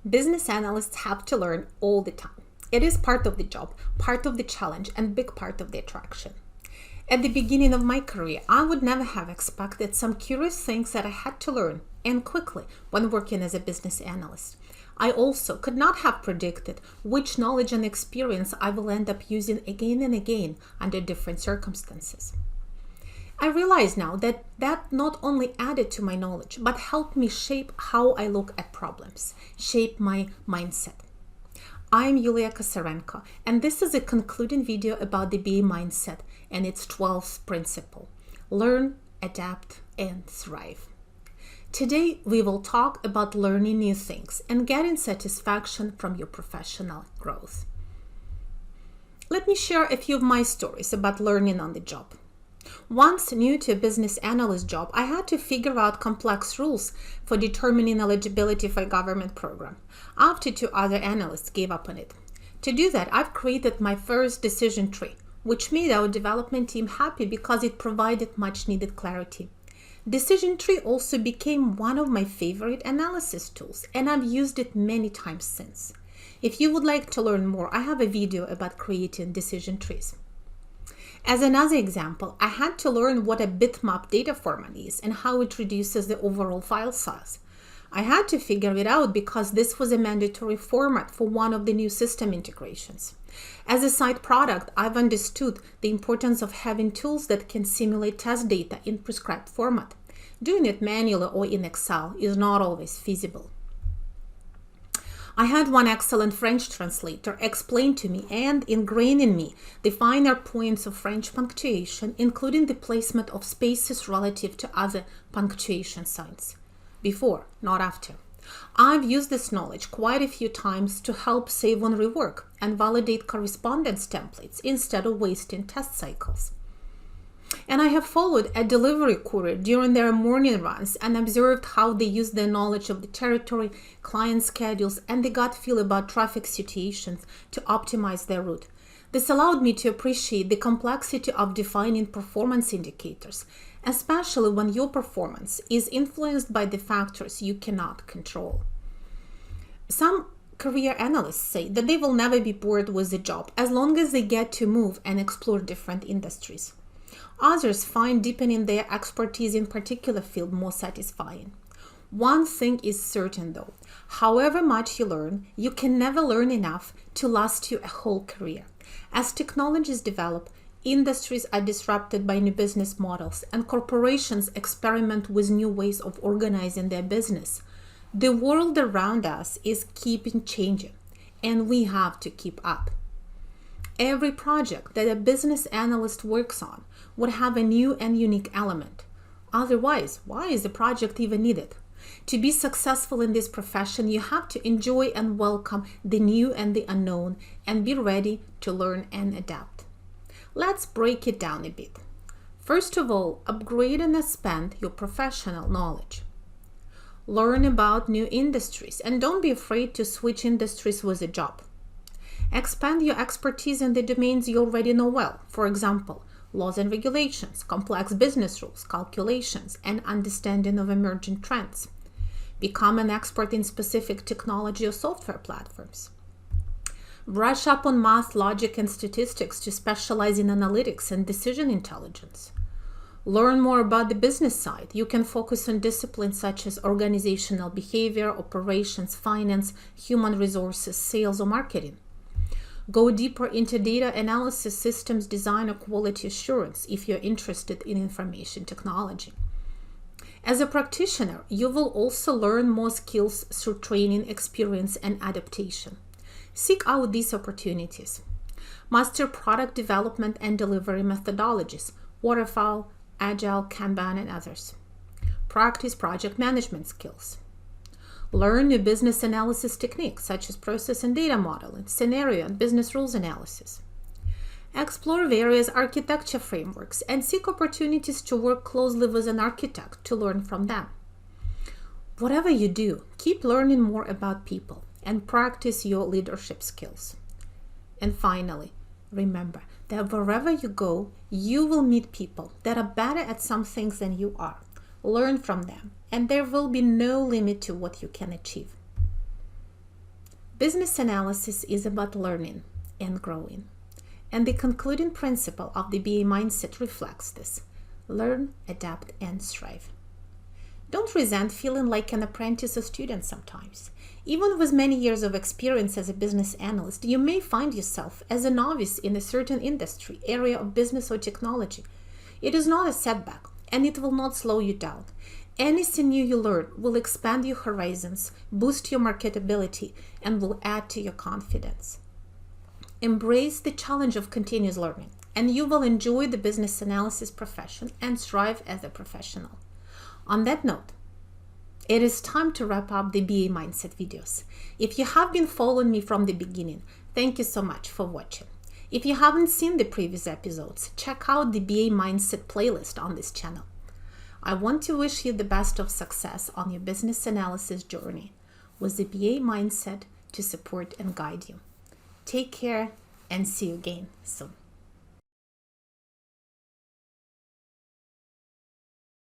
Business analysts have to learn all the time. It is part of the job, part of the challenge, and big part of the attraction. At the beginning of my career, I would never have expected some curious things that I had to learn, and quickly, when working as a business analyst. I also could not have predicted which knowledge and experience I will end up using again and again under different circumstances. I realize now that not only added to my knowledge, but helped me shape how I look at problems, shape my mindset. I'm Yulia Kosarenko, and this is a concluding video about the BA mindset and its 12th principle: learn, adapt, and thrive. Today, we will talk about learning new things and getting satisfaction from your professional growth. Let me share a few of my stories about learning on the job. Once new to a business analyst job, I had to figure out complex rules for determining eligibility for a government program, after two other analysts gave up on it. To do that, I've created my first decision tree, which made our development team happy because it provided much needed clarity. Decision tree also became one of my favorite analysis tools, and I've used it many times since. If you would like to learn more, I have a video about creating decision trees. As another example, I had to learn what a bitmap data format is and how it reduces the overall file size. I had to figure it out because this was a mandatory format for one of the new system integrations. As a side product, I've understood the importance of having tools that can simulate test data in prescribed format. Doing it manually or in Excel is not always feasible. I had one excellent French translator explain to me and ingrain in me the finer points of French punctuation, including the placement of spaces relative to other punctuation signs. Before, not after. I've used this knowledge quite a few times to help save on rework and validate correspondence templates instead of wasting test cycles. And I have followed a delivery courier during their morning runs and observed how they use their knowledge of the territory, client schedules, and the gut feel about traffic situations to optimize their route. This allowed me to appreciate the complexity of defining performance indicators, especially when your performance is influenced by the factors you cannot control. Some career analysts say that they will never be bored with the job as long as they get to move and explore different industries. Others find deepening their expertise in particular field more satisfying. One thing is certain though, however much you learn, you can never learn enough to last you a whole career. As technologies develop, industries are disrupted by new business models, and corporations experiment with new ways of organizing their business. The world around us is keeping changing, and we have to keep up. Every project that a business analyst works on would have a new and unique element. Otherwise, why is the project even needed? To be successful in this profession, you have to enjoy and welcome the new and the unknown and be ready to learn and adapt. Let's break it down a bit. First of all, upgrade and expand your professional knowledge. Learn about new industries and don't be afraid to switch industries with a job. Expand your expertise in the domains you already know well. For example, laws and regulations, complex business rules, calculations, and understanding of emerging trends. Become an expert in specific technology or software platforms. Brush up on math, logic, and statistics to specialize in analytics and decision intelligence. Learn more about the business side. You can focus on disciplines such as organizational behavior, operations, finance, human resources, sales, or marketing. Go deeper into data analysis, systems design, or quality assurance if you're interested in information technology. As a practitioner, you will also learn more skills through training, experience, and adaptation. Seek out these opportunities. Master product development and delivery methodologies, waterfall, agile, Kanban, and others. Practice project management skills. Learn new business analysis techniques such as process and data modeling, scenario and business rules analysis. Explore various architecture frameworks and seek opportunities to work closely with an architect to learn from them. Whatever you do, keep learning more about people and practice your leadership skills. And finally, remember that wherever you go, you will meet people that are better at some things than you are. Learn from them, and there will be no limit to what you can achieve. Business analysis is about learning and growing. And the concluding principle of the BA mindset reflects this: learn, adapt, and strive. Don't resent feeling like an apprentice or student sometimes. Even with many years of experience as a business analyst, you may find yourself as a novice in a certain industry, area of business, or technology. It is not a setback, and it will not slow you down. Anything new you learn will expand your horizons, boost your marketability, and will add to your confidence. Embrace the challenge of continuous learning, and you will enjoy the business analysis profession and thrive as a professional. On that note, it is time to wrap up the BA Mindset videos. If you have been following me from the beginning, thank you so much for watching. If you haven't seen the previous episodes, check out the BA Mindset playlist on this channel. I want to wish you the best of success on your business analysis journey with the BA Mindset to support and guide you. Take care and see you again soon.